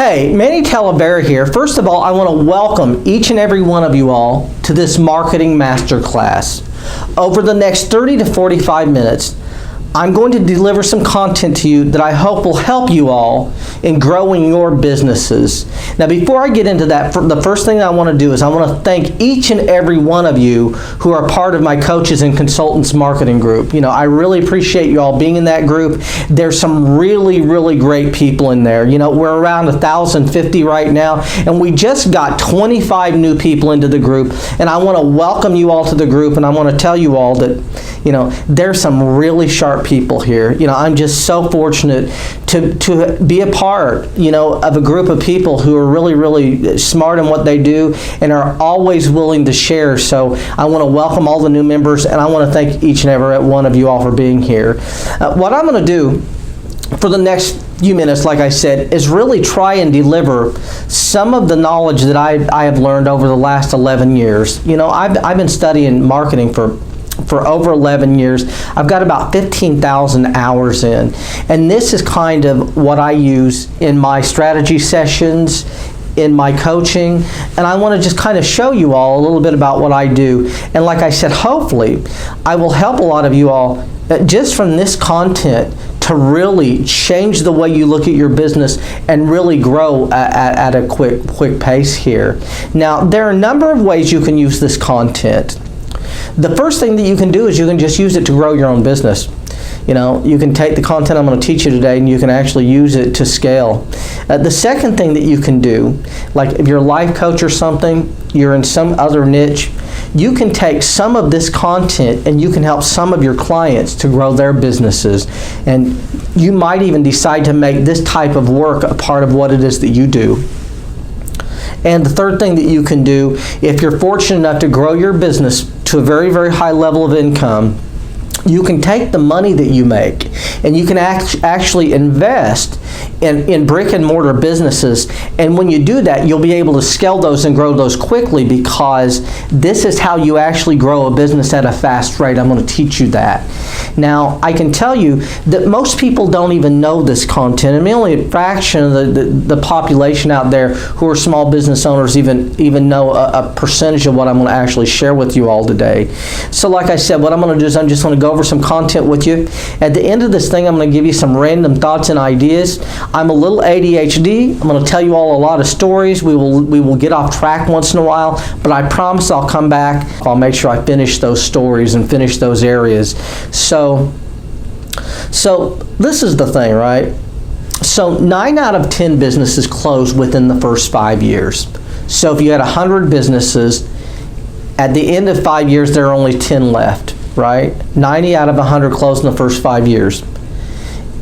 Hey, Manny Talavera here. First of all, I want to welcome each and every one of you all to this marketing masterclass. Over the next 30 to 45 minutes, I'm going to deliver some content to you that I hope will help you all in growing your businesses. Now, before I get into that, the first thing I want to do is I want to thank each and every one of you who are part of my Coaches and Consultants Marketing Group. You know, I really appreciate you all being in that group. There's some really, really great people in there. You know, we're around 1,050 right now, and we just got 25 new people into the group, and I want to welcome you all to the group, and I want to tell you all that, you know, there's some really sharp people here. You know, I'm just so fortunate to be a part, you know, of a group of people who are really, really smart in what they do and are always willing to share. So I want to welcome all the new members, and I want to thank each and every one of you all for being here. What I'm going to do for the next few minutes, like I said, is really try and deliver some of the knowledge that I have learned over the last 11 years. You know, I've been studying marketing for over 11 years. I've got about 15,000 hours in, and this is kind of what I use in my strategy sessions, in my coaching, and I want to just kind of show you all a little bit about what I do. And like I said, hopefully I will help a lot of you all just from this content to really change the way you look at your business and really grow at a quick pace here. Now, there are a number of ways you can use this content. The first thing that you can do is you can just use it to grow your own business. You know, you can take the content I'm going to teach you today and you can actually use it to scale. The second thing that you can do, like if you're a life coach or something, you're in some other niche, you can take some of this content and you can help some of your clients to grow their businesses. And you might even decide to make this type of work a part of what it is that you do. And the third thing that you can do, if you're fortunate enough to grow your business to a very, very high level of income, you can take the money that you make and you can actually invest in brick and mortar businesses. And when you do that, you'll be able to scale those and grow those quickly, because this is how you actually grow a business at a fast rate. I'm going to teach you that. Now, I can tell you that most people don't even know this content. I mean, only a fraction of the population out there who are small business owners even know a percentage of what I'm going to actually share with you all today. So like I said, what I'm going to do is I'm just going to go over some content with you. At the end of this thing, I'm going to give you some random thoughts and ideas. I'm a little ADHD. I'm going to tell you all a lot of stories. We will get off track once in a while, but I promise I'll come back. I'll make sure I finish those stories and finish those areas. So this is the thing, right? So 9 out of 10 businesses close within the first 5 years. So if you had 100 businesses, at the end of 5 years, there are only 10 left, right? 90 out of 100 close in the first 5 years.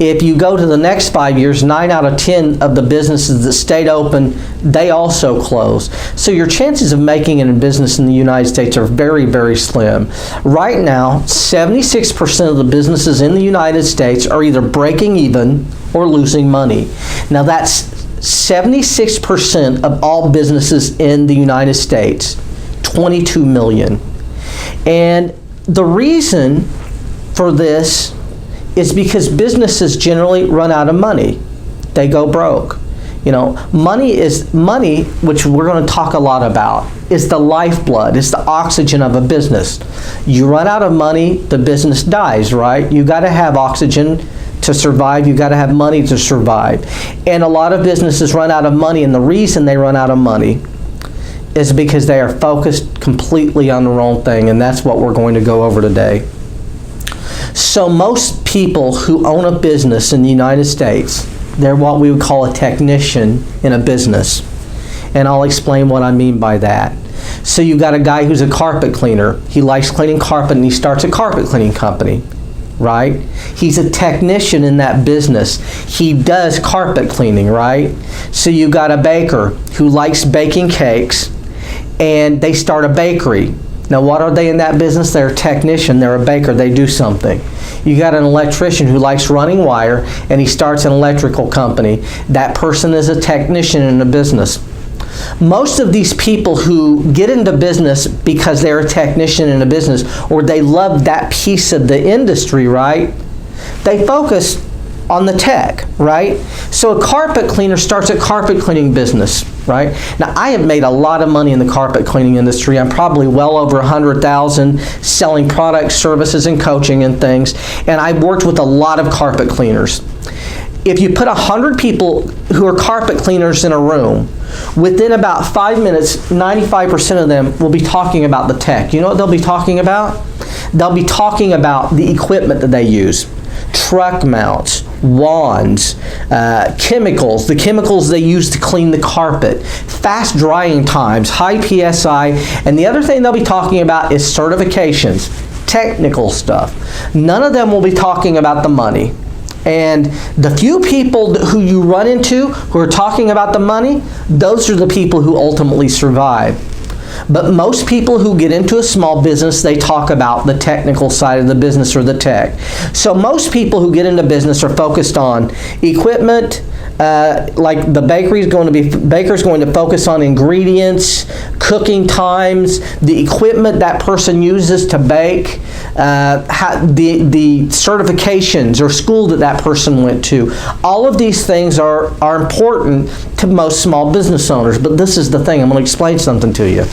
If you go to the next 5 years, 9 out of 10 of the businesses that stayed open, they also close. So your chances of making it in business in the United States are very, very slim. Right now, 76% of the businesses in the United States are either breaking even or losing money. Now that's 76% of all businesses in the United States, 22 million. And the reason for this is because businesses generally run out of money. They go broke. You know, money, which we're going to talk a lot about, is the lifeblood. It's the oxygen of a business. You run out of money, the business dies, right? You got to have oxygen to survive. You got to have money to survive. And a lot of businesses run out of money, and the reason they run out of money is because they are focused completely on the wrong thing, and that's what we're going to go over today. So most people who own a business in the United States, they're what we would call a technician in a business. And I'll explain what I mean by that. So you've got a guy who's a carpet cleaner. He likes cleaning carpet and he starts a carpet cleaning company, right? He's a technician in that business. He does carpet cleaning, right? So you've got a baker who likes baking cakes and they start a bakery. Now, what are they in that business? They're a technician, they're a baker, they do something. You got an electrician who likes running wire and he starts an electrical company. That person is a technician in a business. Most of these people who get into business because they're a technician in a business or they love that piece of the industry, right? They focus on the tech, right? So a carpet cleaner starts a carpet cleaning business, right? Now, I have made a lot of money in the carpet cleaning industry. I'm probably well over 100,000 selling products, services, and coaching and things, and I've worked with a lot of carpet cleaners. If you put 100 people who are carpet cleaners in a room, within about 5 minutes, 95% of them will be talking about the tech. You know what they'll be talking about? They'll be talking about the equipment that they use. Truck mounts, wands, chemicals, the chemicals they use to clean the carpet, fast drying times, high PSI, and the other thing they'll be talking about is certifications, technical stuff. None of them will be talking about the money. And the few people who you run into who are talking about the money, those are the people who ultimately survive. But most people who get into a small business, they talk about the technical side of the business or the tech. So most people who get into business are focused on equipment, like the baker's going to focus on ingredients, cooking times, the equipment that person uses to bake, the certifications or school that person went to. All of these things are important to most small business owners. But this is the thing, I'm going to explain something to you.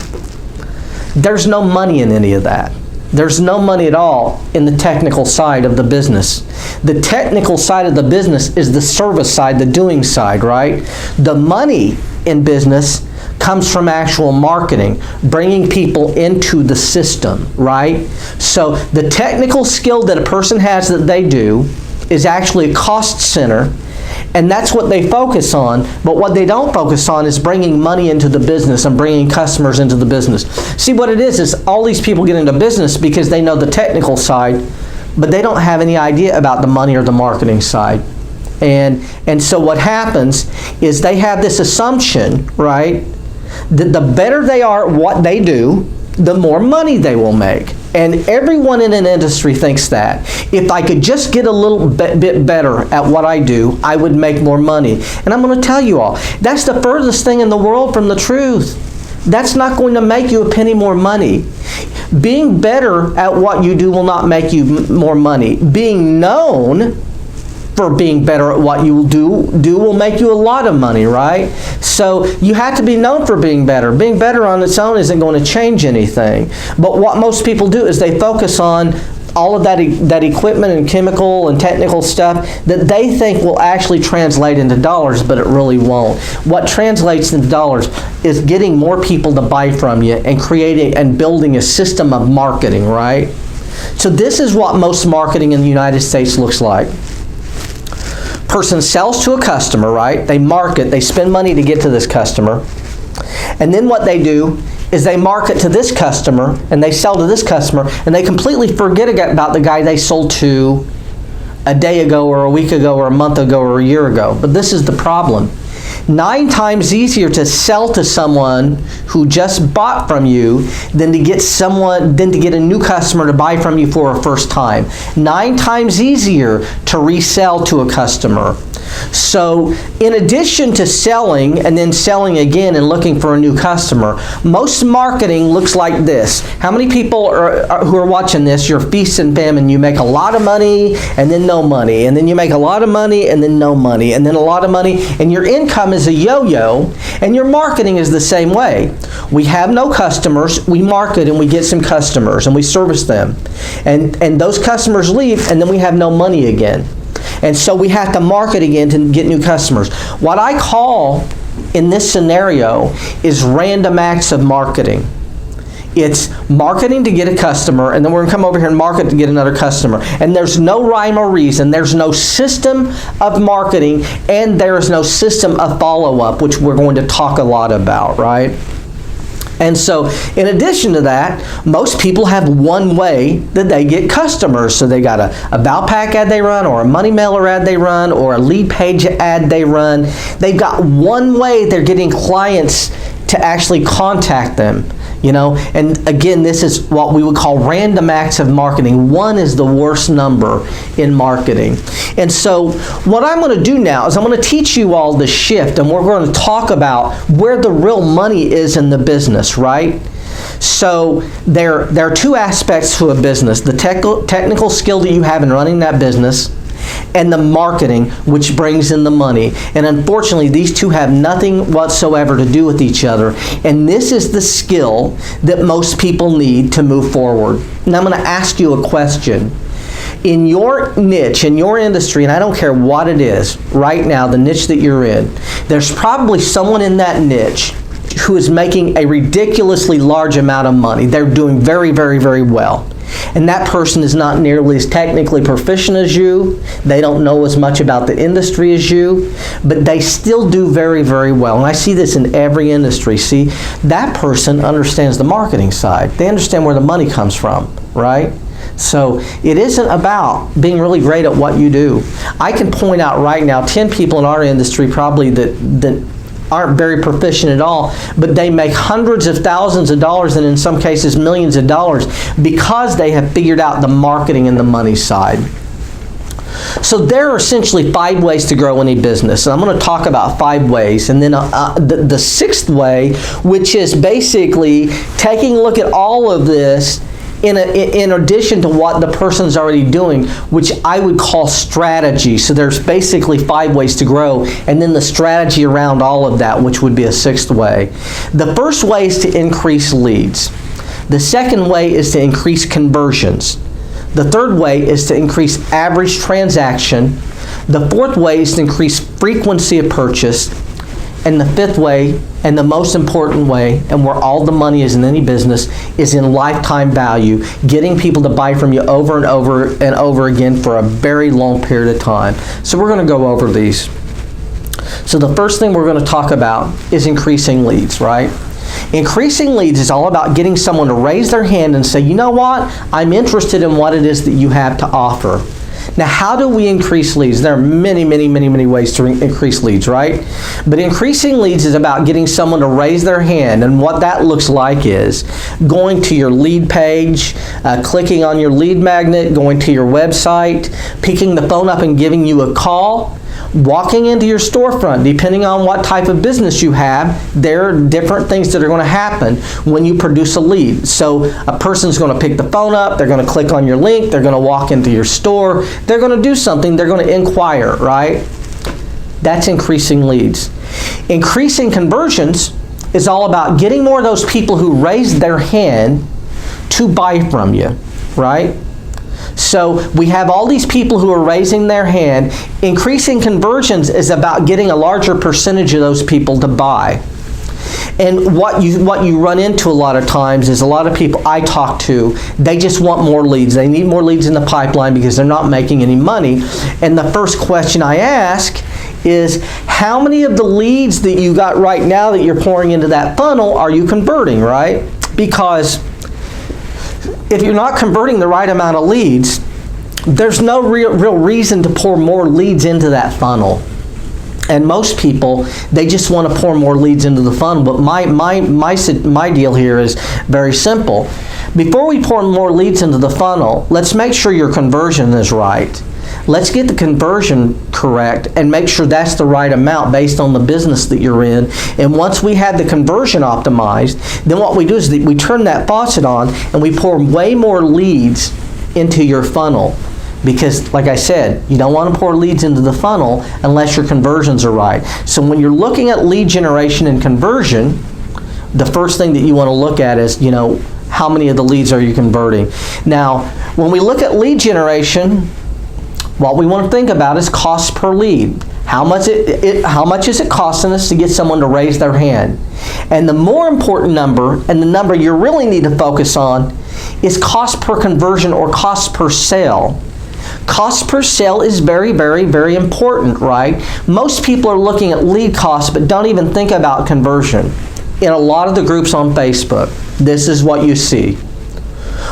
There's no money in any of that. There's no money at all in the technical side of the business. The technical side of the business is the service side, the doing side, right? The money in business comes from actual marketing, bringing people into the system, right? So the technical skill that a person has that they do is actually a cost center, and that's what they focus on. But what they don't focus on is bringing money into the business and bringing customers into the business. See, what it is all these people get into business because they know the technical side, but they don't have any idea about the money or the marketing side. And so what happens is they have this assumption, right, that the better they are at what they do, the more money they will make. And everyone in an industry thinks that. If I could just get a little bit better at what I do, I would make more money. And I'm going to tell you all, that's the furthest thing in the world from the truth. That's not going to make you a penny more money. Being better at what you do will not make you more money. Being known for being better at what you do will make you a lot of money, right? So you have to be known for being better. Being better on its own isn't going to change anything. But what most people do is they focus on all of that equipment and chemical and technical stuff that they think will actually translate into dollars, but it really won't. What translates into dollars is getting more people to buy from you and creating and building a system of marketing, right? So this is what most marketing in the United States looks like. Person sells to a customer, right? They market, they spend money to get to this customer. And then what they do is they market to this customer and they sell to this customer, and they completely forget about the guy they sold to a day ago or a week ago or a month ago or a year ago. But this is the problem. 9 times easier to sell to someone who just bought from you than to get a new customer to buy from you for a first time. 9 times easier to resell to a customer. So in addition to selling and then selling again and looking for a new customer, most marketing looks like this. How many people who are watching this, you're feast and famine, you make a lot of money and then no money, and then you make a lot of money and then no money, and then a lot of money, and your income is a yo-yo, and your marketing is the same way. We have no customers, we market and we get some customers and we service them, and those customers leave, and then we have no money again. And so we have to market again to get new customers. What I call in this scenario is random acts of marketing. It's marketing to get a customer, and then we're going to come over here and market to get another customer. And there's no rhyme or reason. There's no system of marketing, and there is no system of follow-up, which we're going to talk a lot about, right? And so, in addition to that, most people have one way that they get customers. So they got a Valpak ad they run, or a money mailer ad they run, or a lead page ad they run. They've got one way they're getting clients to actually contact them. You know, and again, this is what we would call random acts of marketing. 1 is the worst number in marketing. And so what I'm going to do now is I'm going to teach you all the shift, and we're going to talk about where the real money is in the business, right? So there are 2 aspects to a business: the technical skill that you have in running that business, and the marketing, which brings in the money. And unfortunately, these two have nothing whatsoever to do with each other. And this is the skill that most people need to move forward. Now I'm going to ask you a question. In your niche, in your industry, and I don't care what it is, right now, the niche that you're in, there's probably someone in that niche who is making a ridiculously large amount of money. They're doing very, very, very well. And that person is not nearly as technically proficient as you. They don't know as much about the industry as you, but they still do very, very well. And I see this in every industry. See, that person understands the marketing side. They understand where the money comes from, right? So it isn't about being really great at what you do. I can point out right now 10 people in our industry probably that aren't very proficient at all, but they make hundreds of thousands of dollars and in some cases millions of dollars because they have figured out the marketing and the money side. So there are essentially 5 ways to grow any business. And I'm going to talk about 5 ways. And then the 6th way, which is basically taking a look at all of this in addition to what the person's already doing, which I would call strategy. So there's basically 5 ways to grow, and then the strategy around all of that, which would be a 6th way. The first way is to increase leads. The second way is to increase conversions. The third way is to increase average transaction. The fourth way is to increase frequency of purchase. And the 5th way, and the most important way, and where all the money is in any business, is in lifetime value, getting people to buy from you over and over and over again for a very long period of time. So we're going to go over these. So the first thing we're going to talk about is increasing leads, right? Increasing leads is all about getting someone to raise their hand and say, you know what, I'm interested in what it is that you have to offer. Now, how do we increase leads? There are many, many, many, many ways to increase leads, right? But increasing leads is about getting someone to raise their hand, and what that looks like is going to your lead page, clicking on your lead magnet, going to your website, picking the phone up and giving you a call, walking into your storefront. Depending on what type of business you have, there are different things that are going to happen when you produce a lead. So a person's going to pick the phone up, they're going to click on your link, they're going to walk into your store, they're going to do something, they're going to inquire, right? That's increasing leads. Increasing conversions is all about getting more of those people who raised their hand to buy from you, right? So we have all these people who are raising their hand. Increasing conversions is about getting a larger percentage of those people to buy. And what you run into a lot of times is a lot of people I talk to, they just want more leads. They need more leads in the pipeline because they're not making any money. And the first question I ask is, how many of the leads that you got right now that you're pouring into that funnel are you converting, right? Because if you're not converting the right amount of leads, there's no real reason to pour more leads into that funnel. And most people, they just want to pour more leads into the funnel. But my deal here is very simple. Before we pour more leads into the funnel, let's make sure your conversion is right. Let's get the conversion correct and make sure that's the right amount based on the business that you're in. And once we have the conversion optimized, then what we do is we turn that faucet on and we pour way more leads into your funnel. Because, like I said, you don't want to pour leads into the funnel unless your conversions are right. So when you're looking at lead generation and conversion, the first thing that you want to look at is, how many of the leads are you converting? Now, when we look at lead generation, what we want to think about is cost per lead. How much is it costing us to get someone to raise their hand? And the more important number, and the number you really need to focus on, is cost per conversion or cost per sale. Cost per sale is very, very, very important, right? Most people are looking at lead costs but don't even think about conversion. In a lot of the groups on Facebook, this is what you see.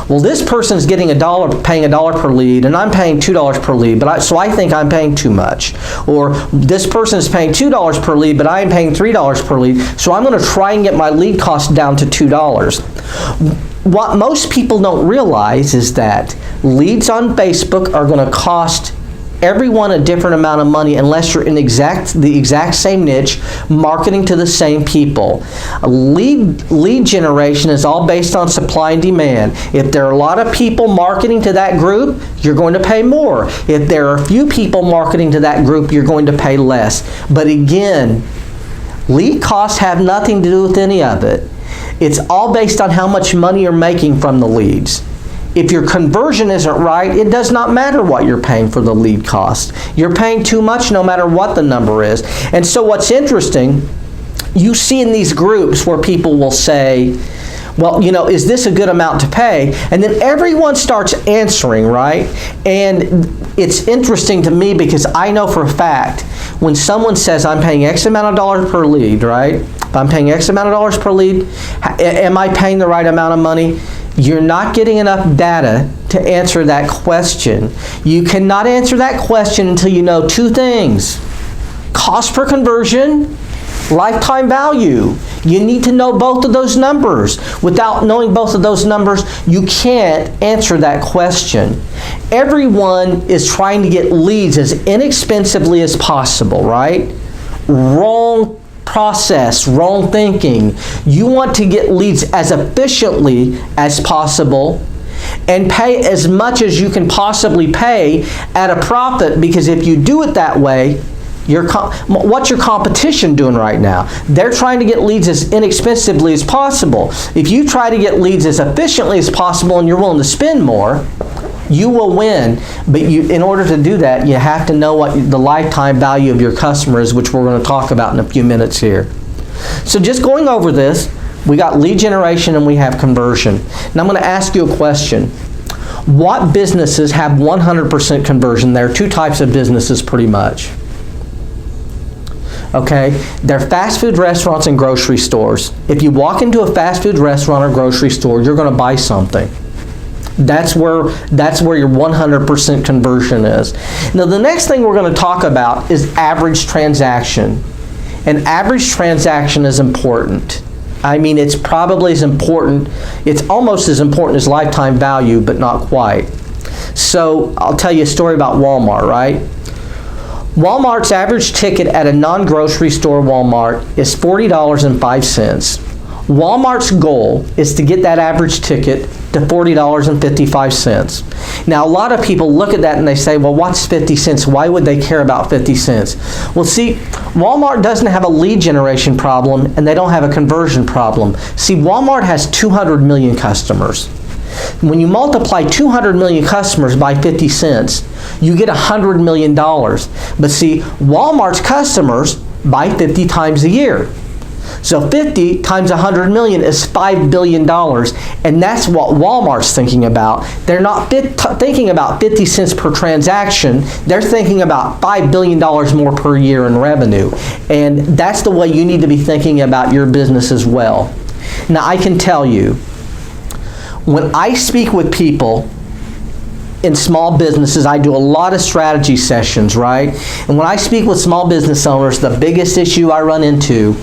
Well, this person's getting paying $1 per lead, and I'm paying $2 per lead, so I think I'm paying too much. Or this person is paying $2 per lead, but I'm paying $3 per lead, so I'm going to try and get my lead cost down to $2. What most people don't realize is that leads on Facebook are going to cost everyone a different amount of money unless you're in the exact same niche, marketing to the same people. Lead generation is all based on supply and demand. If there are a lot of people marketing to that group, you're going to pay more. If there are a few people marketing to that group, you're going to pay less. But again, lead costs have nothing to do with any of it. It's all based on how much money you're making from the leads. If your conversion isn't right, it does not matter what you're paying for the lead cost. You're paying too much no matter what the number is. And so what's interesting, you see in these groups where people will say, well, is this a good amount to pay? And then everyone starts answering, right? And it's interesting to me because I know for a fact when someone says I'm paying X amount of dollars per lead, right? If I'm paying X amount of dollars per lead, am I paying the right amount of money? You're not getting enough data to answer that question. You cannot answer that question until you know two things: cost per conversion, lifetime value. You need to know both of those numbers. Without knowing both of those numbers, you can't answer that question. Everyone is trying to get leads as inexpensively as possible, right? Wrong process, wrong thinking. You want to get leads as efficiently as possible and pay as much as you can possibly pay at a profit, because if you do it that way, what's your competition doing right now? They're trying to get leads as inexpensively as possible. If you try to get leads as efficiently as possible and you're willing to spend more, you will win. But in order to do that, you have to know what the lifetime value of your customer is, which we're going to talk about in a few minutes here. So just going over this, we got lead generation and we have conversion. Now I'm going to ask you a question. What businesses have 100% conversion? There are two types of businesses pretty much. Okay, they're fast food restaurants and grocery stores. If you walk into a fast food restaurant or grocery store, you're going to buy something. That's where your 100% conversion is. Now the next thing we're going to talk about is average transaction. An average transaction is important. I mean, it's probably as important, it's almost as important as lifetime value, but not quite. So I'll tell you a story about Walmart, right? Walmart's average ticket at a non-grocery store Walmart is $40.05. Walmart's goal is to get that average ticket to $40.55. Now, a lot of people look at that and they say, well, what's 50 cents? Why would they care about 50 cents? Well, see, Walmart doesn't have a lead generation problem and they don't have a conversion problem. See, Walmart has 200 million customers. When you multiply 200 million customers by 50 cents, you get $100 million. But see, Walmart's customers buy 50 times a year. So 50 times 100 million is $5 billion. And that's what Walmart's thinking about. They're not thinking about 50 cents per transaction. They're thinking about $5 billion more per year in revenue. And that's the way you need to be thinking about your business as well. Now, I can tell you, when I speak with people in small businesses, I do a lot of strategy sessions, right? And when I speak with small business owners, the biggest issue I run into,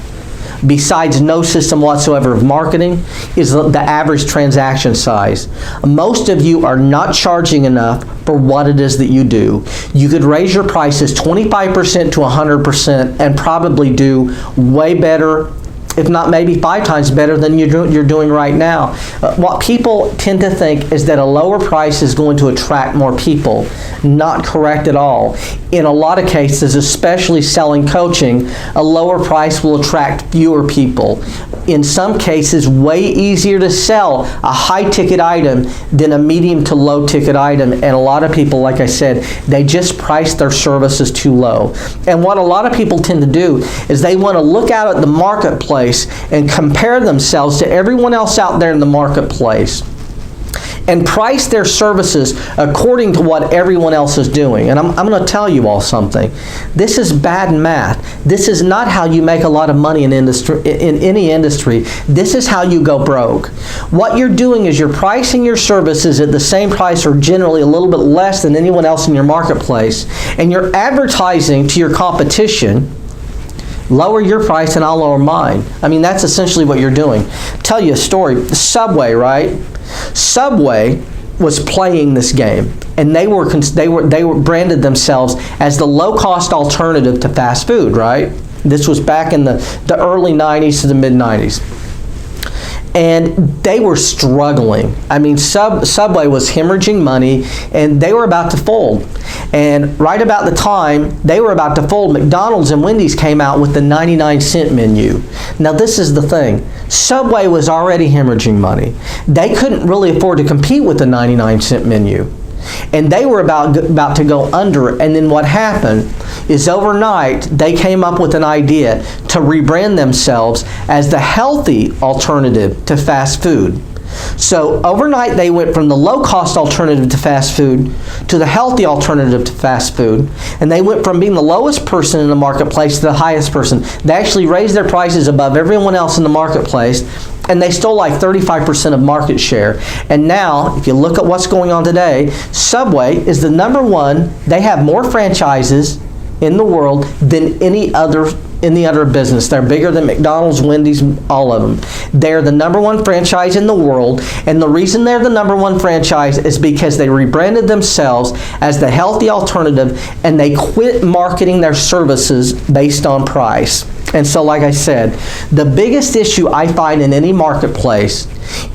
besides no system whatsoever of marketing, is the average transaction size. Most of you are not charging enough for what it is that you do. You could raise your prices 25% to 100% and probably do way better, if not maybe 5 times better than you're doing right now. What people tend to think is that a lower price is going to attract more people. Not correct at all. In a lot of cases, especially selling coaching, a lower price will attract fewer people. In some cases, way easier to sell a high ticket item than a medium to low ticket item. And a lot of people, like I said, they just price their services too low. And what a lot of people tend to do is they want to look out at the marketplace and compare themselves to everyone else out there in the marketplace and price their services according to what everyone else is doing. And I'm going to tell you all something. This is bad math. This is not how you make a lot of money in any industry. This is how you go broke. What you're doing is you're pricing your services at the same price or generally a little bit less than anyone else in your marketplace, and you're advertising to your competition, lower your price and I'll lower mine. I mean, that's essentially what you're doing. Tell you a story. Subway, right? Subway was playing this game, and they were branded themselves as the low-cost alternative to fast food, right? This was back in the early 90s to the mid-90s. And they were struggling. I mean, Subway was hemorrhaging money, and they were about to fold. And right about the time they were about to fold, McDonald's and Wendy's came out with the 99-cent menu. Now, this is the thing. Subway was already hemorrhaging money. They couldn't really afford to compete with the 99-cent menu. And they were about to go under. And then what happened is overnight they came up with an idea to rebrand themselves as the healthy alternative to fast food. So overnight they went from the low-cost alternative to fast food to the healthy alternative to fast food. And they went from being the lowest person in the marketplace to the highest person. They actually raised their prices above everyone else in the marketplace, and they stole like 35% of market share. And now, if you look at what's going on today, Subway is the number one. They have more franchises in the world than any other business. They're bigger than McDonald's, Wendy's, all of them. They're the number one franchise in the world, and the reason they're the number one franchise is because they rebranded themselves as the healthy alternative, and they quit marketing their services based on price. And so, like I said, the biggest issue I find in any marketplace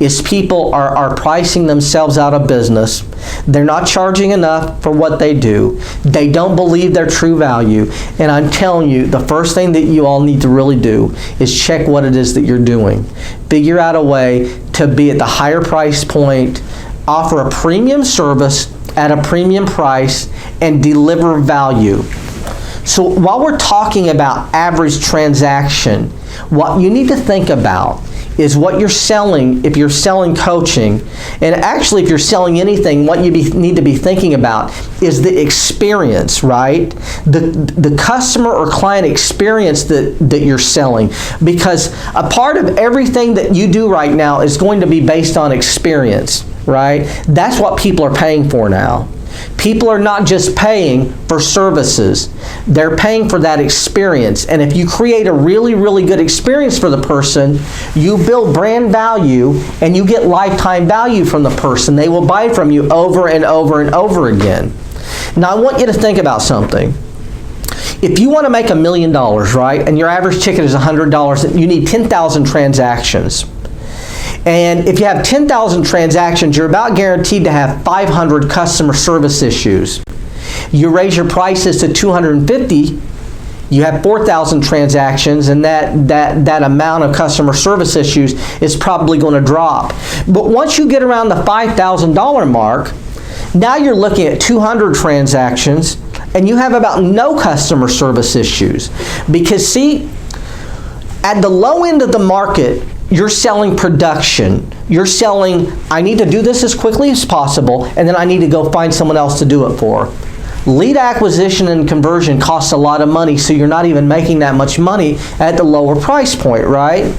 is people are pricing themselves out of business. They're not charging enough for what they do. They don't believe their true value. And I'm telling you, the first thing that you all need to really do is check what it is that you're doing. Figure out a way to be at the higher price point, offer a premium service at a premium price, and deliver value. So while we're talking about average transaction, what you need to think about is what you're selling. If you're selling coaching, and actually if you're selling anything, what you need to be thinking about is the experience, right? The customer or client experience that you're selling. Because a part of everything that you do right now is going to be based on experience, right? That's what people are paying for now. People are not just paying for services. They're paying for that experience. And if you create a really, really good experience for the person, you build brand value and you get lifetime value from the person. They will buy from you over and over and over again. Now, I want you to think about something. If you want to make $1 million, right, and your average ticket is $100, you need 10,000 transactions. And if you have 10,000 transactions, you're about guaranteed to have 500 customer service issues. You raise your prices to 250, you have 4,000 transactions, and that amount of customer service issues is probably going to drop. But once you get around the $5,000 mark, now you're looking at 200 transactions, and you have about no customer service issues. Because see, at the low end of the market, you're selling production. You're selling, I need to do this as quickly as possible, and then I need to go find someone else to do it for. Lead acquisition and conversion costs a lot of money, so you're not even making that much money at the lower price point, right?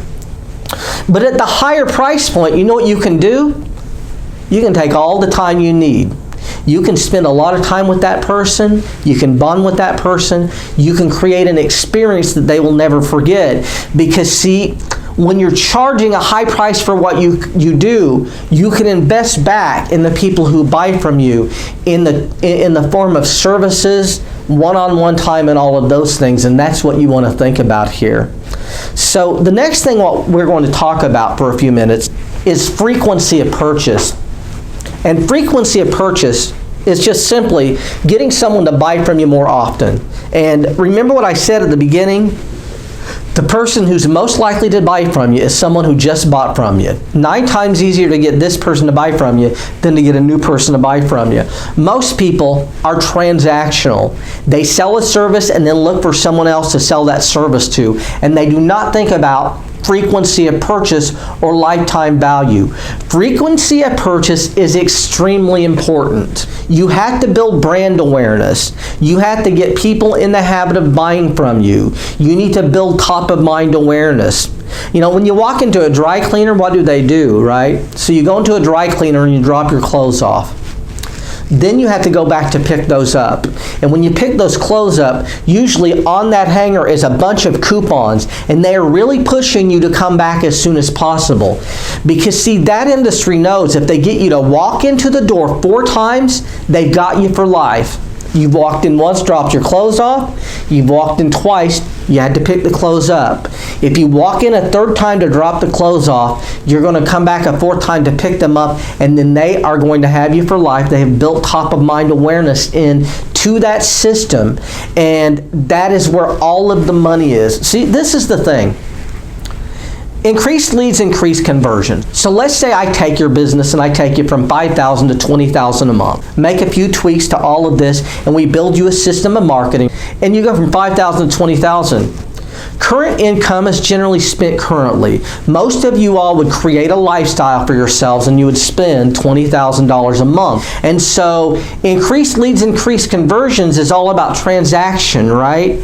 But at the higher price point, you know what you can do? You can take all the time you need. You can spend a lot of time with that person. You can bond with that person. You can create an experience that they will never forget. Because see, when you're charging a high price for what you do, you can invest back in the people who buy from you in the form of services, one-on-one time, and all of those things. And that's what you want to think about here. So the next thing what we're going to talk about for a few minutes is frequency of purchase. And frequency of purchase is just simply getting someone to buy from you more often. And remember what I said at the beginning? The person who's most likely to buy from you is someone who just bought from you. 9 times easier to get this person to buy from you than to get a new person to buy from you. Most people are transactional. They sell a service and then look for someone else to sell that service to. And they do not think about frequency of purchase or lifetime value. Frequency of purchase is extremely important. You have to build brand awareness. You have to get people in the habit of buying from you. You need to build top of mind awareness. You know, when you walk into a dry cleaner, what do, right? So you go into a dry cleaner and you drop your clothes off. Then you have to go back to pick those up. And when you pick those clothes up, usually on that hanger is a bunch of coupons, and they are really pushing you to come back as soon as possible. Because see, that industry knows if they get you to walk into the door 4 times, they've got you for life. You've walked in once, dropped your clothes off. You've walked in twice, you had to pick the clothes up. If you walk in a 3rd time to drop the clothes off, you're going to come back a 4th time to pick them up, and then they are going to have you for life. They have built top of mind awareness into that system, and that is where all of the money is. See, this is the thing. Increased leads, increase conversion. So let's say I take your business and I take you from $5,000 to $20,000 a month. Make a few tweaks to all of this, and we build you a system of marketing, and you go from $5,000 to $20,000. Current income is generally spent currently. Most of you all would create a lifestyle for yourselves, and you would spend $20,000 a month. And so increased leads, increased conversions is all about transaction, right?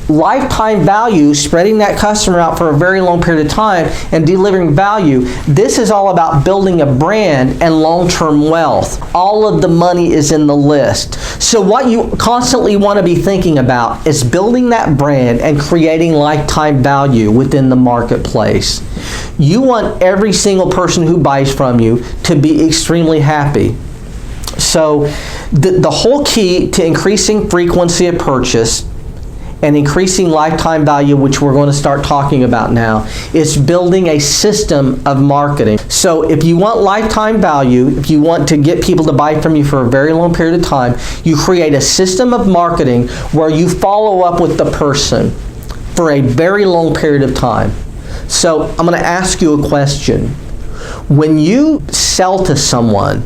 Lifetime value, spreading that customer out for a very long period of time and delivering value. This is all about building a brand and long-term wealth. All of the money is in the list. So what you constantly want to be thinking about is building that brand and creating lifetime value within the marketplace. You want every single person who buys from you to be extremely happy. So the whole key to increasing frequency of purchase and increasing lifetime value, which we're going to start talking about now, is building a system of marketing. So if you want lifetime value, if you want to get people to buy from you for a very long period of time, you create a system of marketing where you follow up with the person for a very long period of time. So I'm going to ask you a question. When you sell to someone,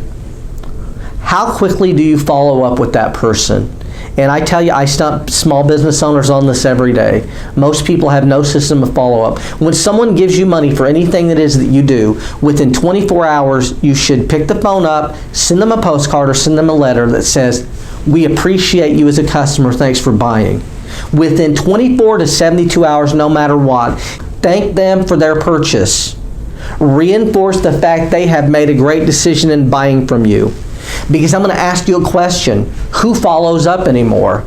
how quickly do you follow up with that person? And I tell you, I stump small business owners on this every day. Most people have no system of follow-up. When someone gives you money for anything that is that you do, within 24 hours, you should pick the phone up, send them a postcard, or send them a letter that says, "We appreciate you as a customer, thanks for buying." Within 24 to 72 hours, no matter what, thank them for their purchase. Reinforce the fact they have made a great decision in buying from you. Because I'm going to ask you a question. Who follows up anymore?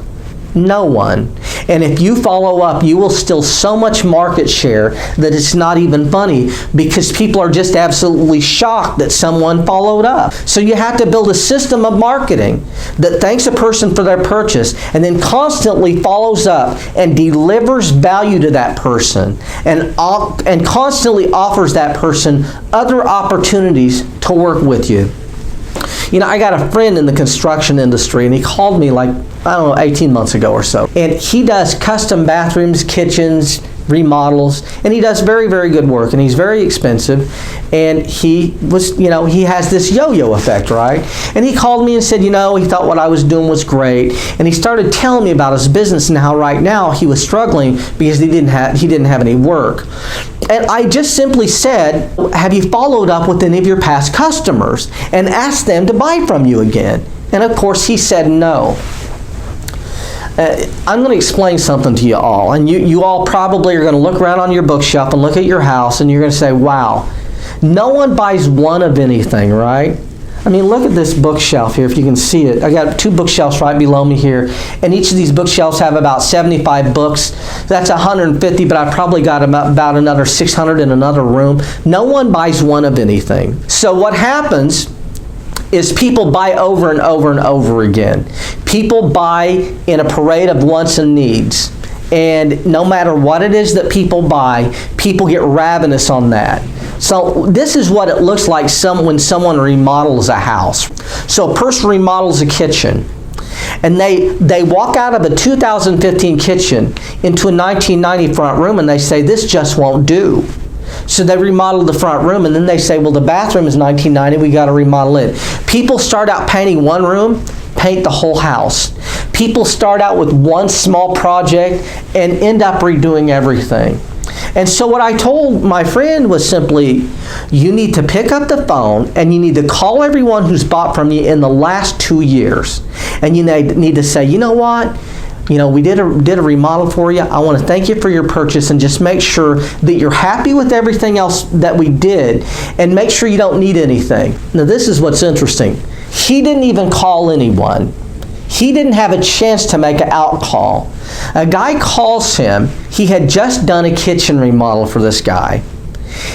No one. And if you follow up, you will steal so much market share that it's not even funny, because people are just absolutely shocked that someone followed up. So you have to build a system of marketing that thanks a person for their purchase and then constantly follows up and delivers value to that person and constantly offers that person other opportunities to work with you. You know, I got a friend in the construction industry, and he called me like, I don't know, 18 months ago or so. And he does custom bathrooms, kitchens, remodels, and he does very, very good work, and he's very expensive. And he was, you know, he has this yo-yo effect, right? And he called me and said, you know, he thought what I was doing was great. And he started telling me about his business and how right now he was struggling because he didn't have any work. And I just simply said, have you followed up with any of your past customers and asked them to buy from you again? And of course he said no. I'm going to explain something to you all, and you all probably are going to look around on your bookshelf and look at your house, and you're going to say, wow, no one buys one of anything, right? I mean, look at this bookshelf here, if you can see it. I got 2 bookshelves right below me here, and each of these bookshelves have about 75 books. That's 150, but I probably got about another 600 in another room. No one buys one of anything. So what happens is people buy over and over and over again. People buy in a parade of wants and needs. And no matter what it is that people buy, people get ravenous on that. So this is what it looks like when someone remodels a house. So a person remodels a kitchen, and they walk out of a 2015 kitchen into a 1990 front room, and they say, this just won't do. So they remodel the front room, and then they say, well, the bathroom is 1990, we got to remodel it. People start out painting one room, paint the whole house. People start out with one small project and end up redoing everything. And so what I told my friend was simply, you need to pick up the phone and you need to call everyone who's bought from you in the last 2 years. And you need to say, you know what? You know, we did a remodel for you. I want to thank you for your purchase, and just make sure that you're happy with everything else that we did, and make sure you don't need anything. Now, this is what's interesting. He didn't even call anyone. He didn't have a chance to make an out call. A guy calls him. He had just done a kitchen remodel for this guy.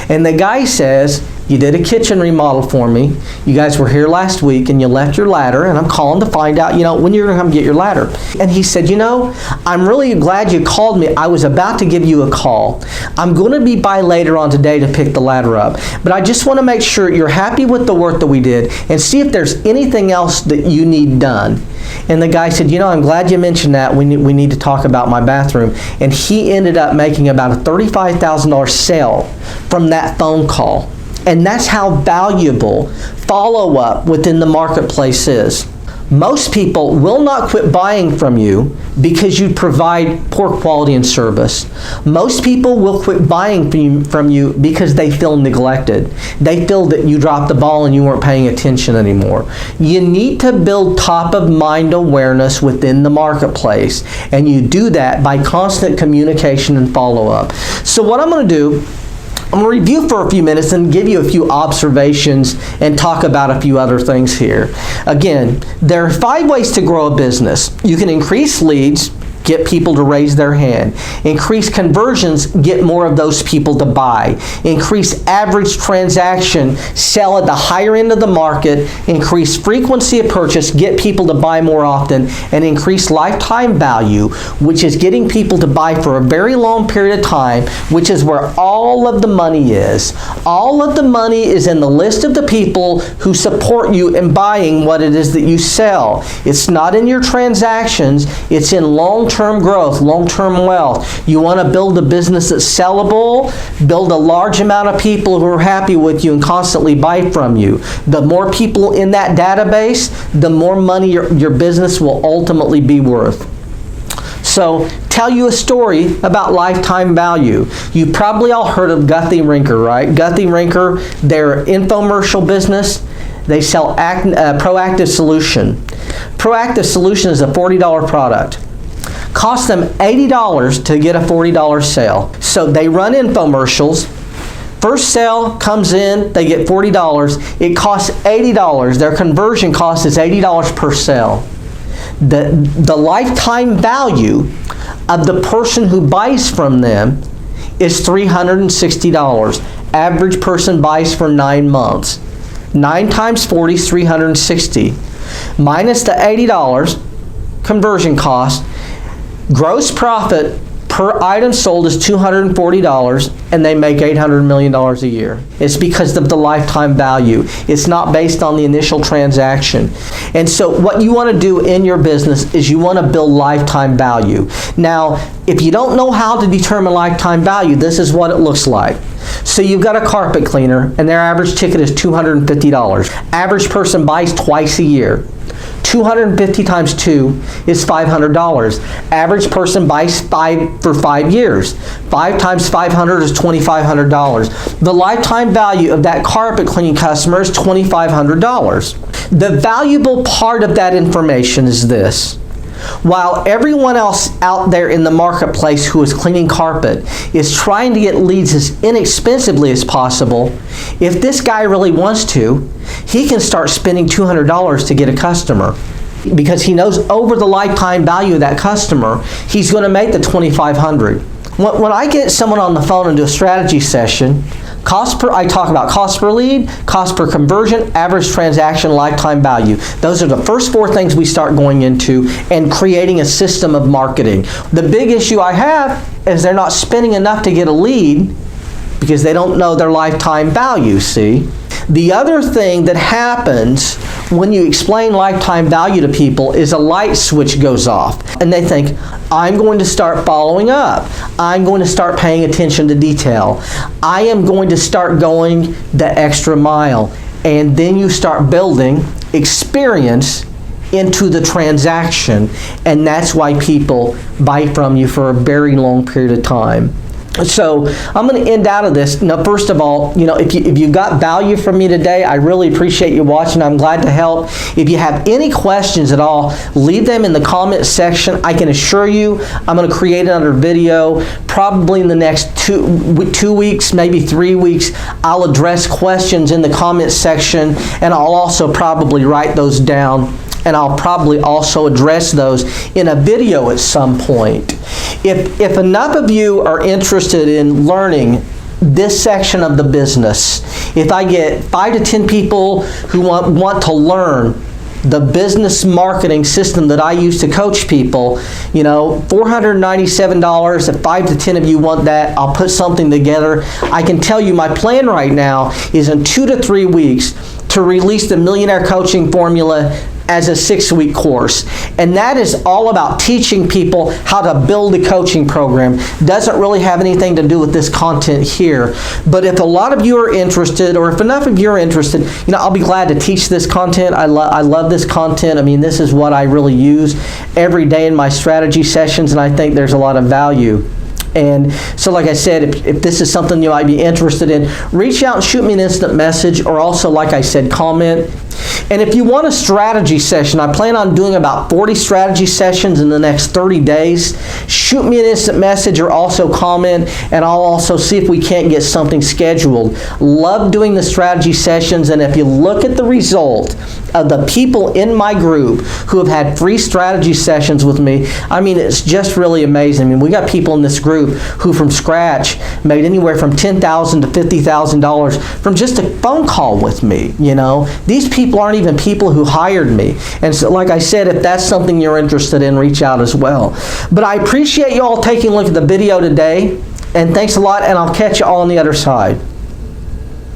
And the guy says, you did a kitchen remodel for me. You guys were here last week and you left your ladder, and I'm calling to find out, when you're going to come get your ladder. And he said, I'm really glad you called me. I was about to give you a call. I'm going to be by later on today to pick the ladder up. But I just want to make sure you're happy with the work that we did and see if there's anything else that you need done. And the guy said, I'm glad you mentioned that. We need to talk about my bathroom. And he ended up making about a $35,000 sale from that phone call. And that's how valuable follow-up within the marketplace is. Most people will not quit buying from you because you provide poor quality and service. Most people will quit buying from you because they feel neglected. They feel that you dropped the ball and you weren't paying attention anymore. You need to build top-of-mind awareness within the marketplace, and you do that by constant communication and follow-up. So what I'm going to do, I'm going to review for a few minutes and give you a few observations and talk about a few other things here. Again, there are 5 ways to grow a business. You can increase leads, get people to raise their hand. Increase conversions, get more of those people to buy. Increase average transaction, sell at the higher end of the market. Increase frequency of purchase, get people to buy more often. And increase lifetime value, which is getting people to buy for a very long period of time, which is where all of the money is. All of the money is in the list of the people who support you in buying what it is that you sell. It's not in your transactions, it's in long-term growth, long-term wealth. You want to build a business that's sellable, build a large amount of people who are happy with you and constantly buy from you. The more people in that database, the more money your business will ultimately be worth. So, tell you a story about lifetime value. You probably all heard of Guthrie Rinker, right? Guthrie Rinker, their infomercial business, they sell Proactive Solution. Proactive Solution is a $40 product. Costs them $80 to get a $40 sale. So they run infomercials. First sale comes in, they get $40. It costs $80. Their conversion cost is $80 per sale. The lifetime value of the person who buys from them is $360. Average person buys for 9 months. 9 times 40 is 360. Minus the $80 conversion cost, gross profit per item sold is $240, and they make $800 million a year. It's because of the lifetime value. It's not based on the initial transaction. And so what you want to do in your business is you want to build lifetime value. Now, if you don't know how to determine lifetime value, this is what it looks like. So you've got a carpet cleaner, and their average ticket is $250. Average person buys twice a year. 250 times 2 is $500. Average person buys 5 for 5 years. 5 times 500 is $2,500. The lifetime value of that carpet cleaning customer is $2,500. The valuable part of that information is this. While everyone else out there in the marketplace who is cleaning carpet is trying to get leads as inexpensively as possible, if this guy really wants to, he can start spending $200 to get a customer, because he knows over the lifetime value of that customer, he's going to make the $2,500. When I get someone on the phone and do a strategy session, I talk about cost per lead, cost per conversion, average transaction, lifetime value. Those are the first 4 things we start going into and creating a system of marketing. The big issue I have is they're not spending enough to get a lead because they don't know their lifetime value, see? The other thing that happens when you explain lifetime value to people is a light switch goes off. And they think, I'm going to start following up. I'm going to start paying attention to detail. I am going to start going the extra mile. And then you start building experience into the transaction. And that's why people buy from you for a very long period of time. So I'm going to end out of this. Now, first of all, if you got value from me today, I really appreciate you watching. I'm glad to help. If you have any questions at all, leave them in the comment section. I can assure you I'm going to create another video probably in the next 2 weeks, maybe 3 weeks. I'll address questions in the comment section, and I'll also probably write those down, and I'll probably also address those in a video at some point. If enough of you are interested in learning this section of the business, if I get 5 to 10 people who want to learn the business marketing system that I use to coach people, $497, if 5 to 10 of you want that, I'll put something together. I can tell you my plan right now is in 2 to 3 weeks to release the Millionaire Coaching Formula as a 6-week course. And that is all about teaching people how to build a coaching program. Doesn't really have anything to do with this content here. But if a lot of you are interested, or if enough of you are interested, I'll be glad to teach this content. I love this content. I mean, this is what I really use every day in my strategy sessions, and I think there's a lot of value. And so, like I said, if this is something you might be interested in, reach out and shoot me an instant message, or also, like I said, comment. And if you want a strategy session, I plan on doing about 40 strategy sessions in the next 30 days. Shoot me an instant message or also comment, and I'll also see if we can't get something scheduled. Love doing the strategy sessions, and if you look at the result of the people in my group who have had free strategy sessions with me, I mean, it's just really amazing. I mean, we got people in this group who from scratch made anywhere from $10,000 to $50,000 from just a phone call with me. These people aren't even people who hired me. And so, like I said, if that's something you're interested in, reach out as well. But I appreciate you all taking a look at the video today, and thanks a lot, and I'll catch you all on the other side.